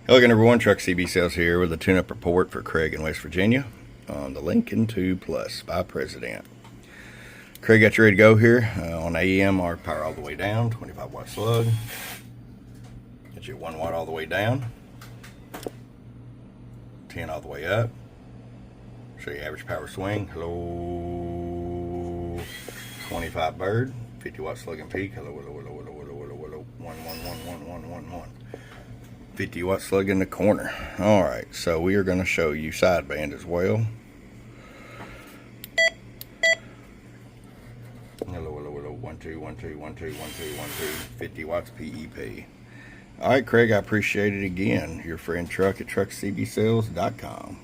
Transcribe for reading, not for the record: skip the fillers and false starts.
Hello again, everyone. Truck CB Sales here with a tune-up report for Craig in West Virginia on the Lincoln 2 Plus by President. Craig got you ready to go here on AEM. Our power all the way down, 25 watt slug. Get you 1 watt all the way down, 10 all the way up. Show you average power swing. Hello, 25 bird, 50 watt slug and peak. Hello, hello, hello, hello, hello, hello, hello. 1, 1, 1, 1, 1, 1, 1. 50 watt slug in the corner. All right, so we are going to show you sideband as well. Hello, hello, hello. 1, 2, 1, 2, 1, 2, 1, 2, 1, 2. 50 watts PEP. All right, Craig, I appreciate it again. Your friend Truck at truckcbsales.com.